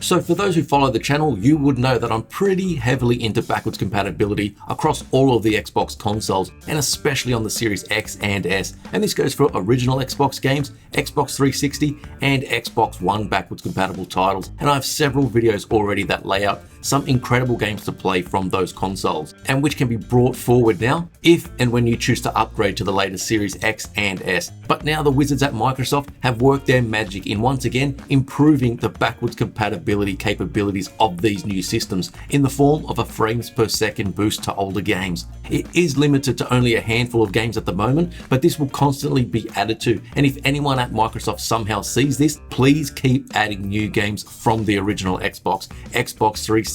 So for those who follow the channel, you would know that I'm pretty heavily into backwards compatibility across all of the Xbox consoles, and especially on the Series X and S. And this goes for original Xbox games, Xbox 360 and Xbox One backwards compatible titles. And I have several videos already that lay out some incredible games to play from those consoles, and which can be brought forward now if and when you choose to upgrade to the latest Series X and S. But now the wizards at Microsoft have worked their magic in once again improving the backwards compatibility capabilities of these new systems in the form of a frames per second boost to older games. It is limited to only a handful of games at the moment, but this will constantly be added to, and if anyone at Microsoft somehow sees this, please keep adding new games from the original Xbox, Xbox 360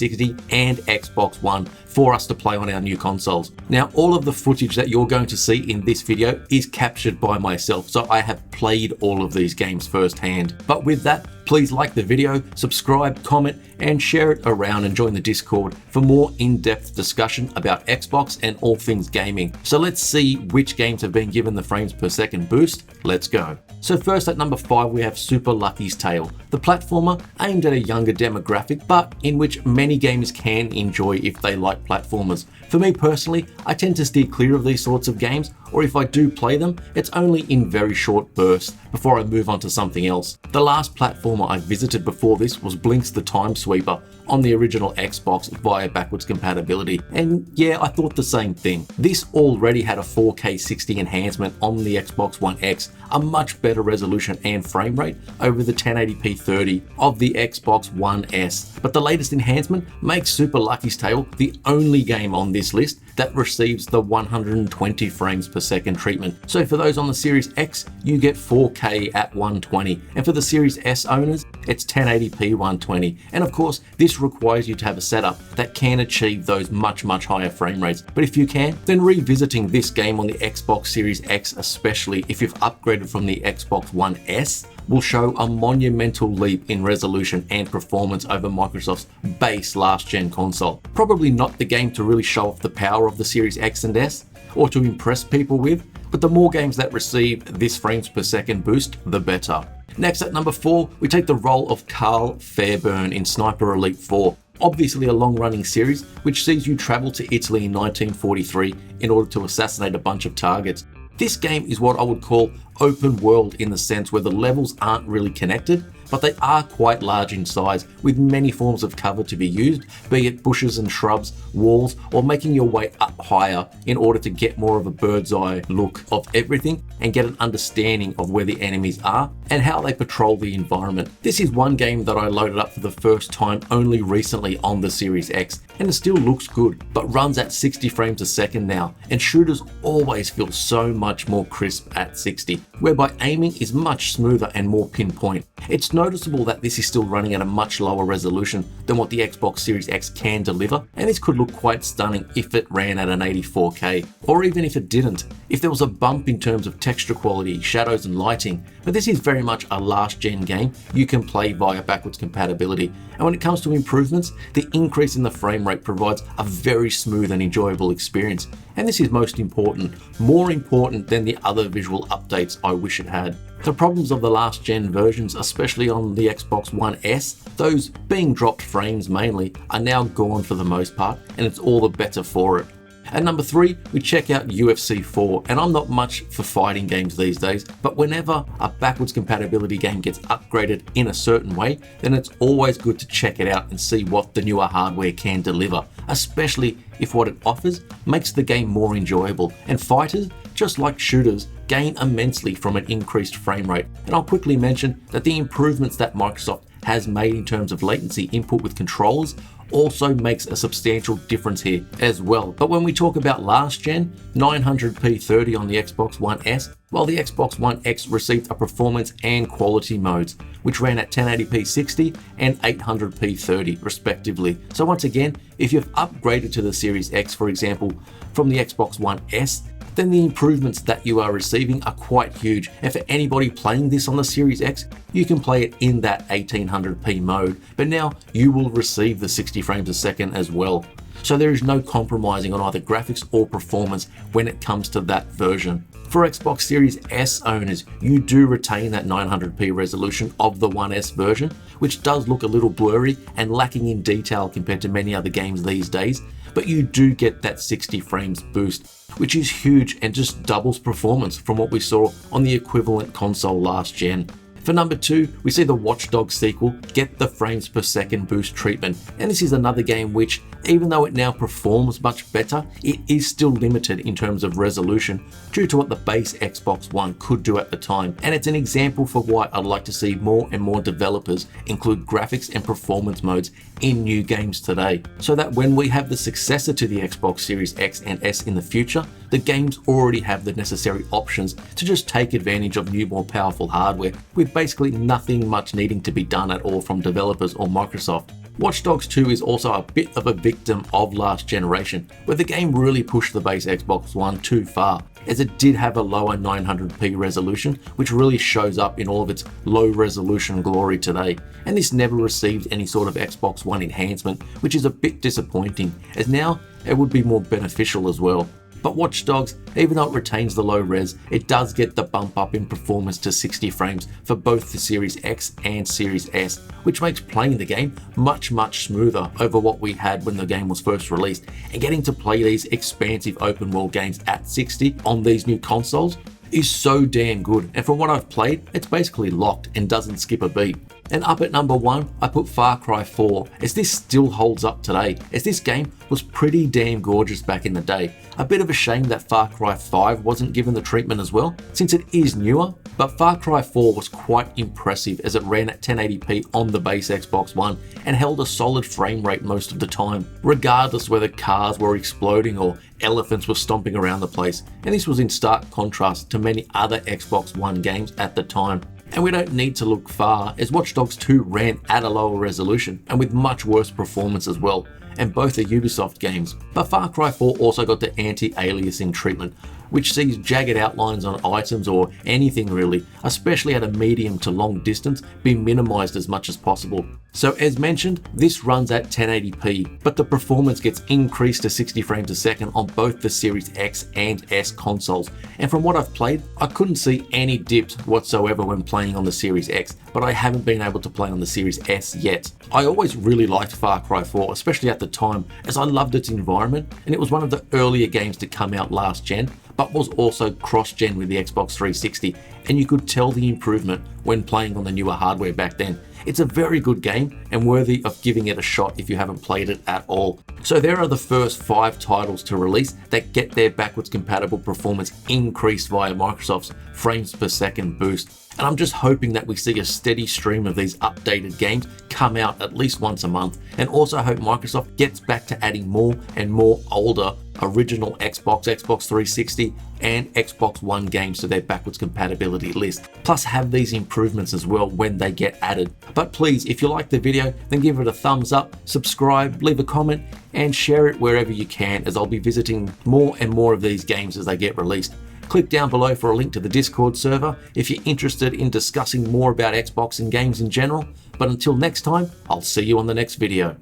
and Xbox One for us to play on our new consoles. Now, all of the footage that you're going to see in this video is captured by myself, so I have played all of these games firsthand. But with that, please like the video, subscribe, comment, and share it around, and join the Discord for more in-depth discussion about Xbox and all things gaming. So let's see which games have been given the frames per second boost. Let's go. So first at number 5, we have Super Lucky's Tale, the platformer aimed at a younger demographic, but in which many gamers can enjoy if they like platformers. For me personally, I tend to steer clear of these sorts of games, or if I do play them, it's only in very short bursts before I move on to something else. The last platformer I visited before this was Blink's The Time Sweeper on the original Xbox via backwards compatibility, and yeah, I thought the same thing. This already had a 4K 60 enhancement on the Xbox One X, a much better resolution and frame rate over the 1080p 30 of the Xbox One S. But the latest enhancement makes Super Lucky's Tale the only game on this list that receives the 120 frames per second treatment. So for those on the Series X, you get 4K at 120, and for the Series S owners, it's 1080p 120. And of course, this requires you to have a setup that can achieve those much higher frame rates. But if you can, then revisiting this game on the Xbox Series X, especially if you've upgraded from the Xbox One S, will show a monumental leap in resolution and performance over Microsoft's base last-gen console. Probably not the game to really show off the power of the Series X and S, or to impress people with, but the more games that receive this frames per second boost, the better. Next at number 4, we take the role of Carl Fairburn in Sniper Elite 4. Obviously a long-running series which sees you travel to Italy in 1943 in order to assassinate a bunch of targets. This game is what I would call open world in the sense where the levels aren't really connected, but they are quite large in size, with many forms of cover to be used, be it bushes and shrubs, walls, or making your way up higher in order to get more of a bird's eye look of everything and get an understanding of where the enemies are and how they patrol the environment. This is one game that I loaded up for the first time only recently on the Series X, and it still looks good, but runs at 60 frames a second now, and shooters always feel so much more crisp at 60, whereby aiming is much smoother and more pinpoint. It's noticeable that this is still running at a much lower resolution than what the Xbox Series X can deliver, and this could look quite stunning if it ran at an 84K, or even if it didn't, if there was a bump in terms of texture quality, shadows and lighting. But this is very much a last-gen game you can play via backwards compatibility, and when it comes to improvements, the increase in the frame rate provides a very smooth and enjoyable experience, and this is most important, more important than the other visual updates I wish it had. The problems of the last gen versions, especially on the Xbox One S, those being dropped frames mainly, are now gone for the most part, and it's all the better for it. At number 3, we check out UFC 4, and I'm not much for fighting games these days, but whenever a backwards compatibility game gets upgraded in a certain way, then it's always good to check it out and see what the newer hardware can deliver, especially if what it offers makes the game more enjoyable. And fighters, just like shooters, gain immensely from an increased frame rate. And I'll quickly mention that the improvements that Microsoft has made in terms of latency input with controllers also makes a substantial difference here as well. But when we talk about last gen, 900p 30 on the Xbox One S, while the Xbox One X received a performance and quality modes, which ran at 1080p 60 and 800p 30 respectively. So once again, if you've upgraded to the Series X, for example, from the Xbox One S, then the improvements that you are receiving are quite huge. And for anybody playing this on the Series X, you can play it in that 1800p mode, but now you will receive the 60 frames a second as well. So there is no compromising on either graphics or performance when it comes to that version. For Xbox Series S owners, you do retain that 900p resolution of the One S version, which does look a little blurry and lacking in detail compared to many other games these days, but you do get that 60 frames boost, which is huge and just doubles performance from what we saw on the equivalent console last gen. For number 2, we see the Watch Dogs sequel get the frames per second boost treatment, and this is another game which, even though it now performs much better, it is still limited in terms of resolution due to what the base Xbox One could do at the time, and it's an example for why I'd like to see more and more developers include graphics and performance modes in new games today, so that when we have the successor to the Xbox Series X and S in the future, the games already have the necessary options to just take advantage of new, more powerful hardware with basically nothing much needing to be done at all from developers or Microsoft. Watch Dogs 2 is also a bit of a victim of last generation, where the game really pushed the base Xbox One too far, as it did have a lower 900p resolution, which really shows up in all of its low resolution glory today, and this never received any sort of Xbox One enhancement, which is a bit disappointing, as now it would be more beneficial as well. But Watch Dogs, even though it retains the low res, it does get the bump up in performance to 60 frames for both the Series X and Series S, which makes playing the game much smoother over what we had when the game was first released, and getting to play these expansive open world games at 60 on these new consoles is so damn good, and from what I've played, it's basically locked and doesn't skip a beat. And up at number 1, I put Far Cry 4, as this still holds up today, as this game was pretty damn gorgeous back in the day. A bit of a shame that Far Cry 5 wasn't given the treatment as well, since it is newer, but Far Cry 4 was quite impressive as it ran at 1080p on the base Xbox One and held a solid frame rate most of the time, regardless whether cars were exploding or elephants were stomping around the place, and this was in stark contrast to many other Xbox One games at the time. And we don't need to look far, as Watch Dogs 2 ran at a lower resolution and with much worse performance as well, and both are Ubisoft games. But Far Cry 4 also got the anti-aliasing treatment, which sees jagged outlines on items or anything really, especially at a medium to long distance, be minimized as much as possible. So as mentioned, this runs at 1080p, but the performance gets increased to 60 frames a second on both the Series X and S consoles. And from what I've played, I couldn't see any dips whatsoever when playing on the Series X, but I haven't been able to play on the Series S yet. I always really liked Far Cry 4, especially at the time, as I loved its environment, and it was one of the earlier games to come out last gen, but was also cross-gen with the Xbox 360, and you could tell the improvement when playing on the newer hardware back then. It's a very good game and worthy of giving it a shot if you haven't played it at all. So there are the first 5 titles to release that get their backwards compatible performance increased via Microsoft's frames per second boost. And I'm just hoping that we see a steady stream of these updated games come out at least once a month, and also hope Microsoft gets back to adding more and more older original Xbox, Xbox 360 and Xbox One games to their backwards compatibility list, plus have these improvements as well when they get added. But please, if you like the video, then give it a thumbs up, subscribe, leave a comment and share it wherever you can, as I'll be visiting more and more of these games as they get released. Click down below for a link to the Discord server if you're interested in discussing more about Xbox and games in general. But until next time, I'll see you on the next video.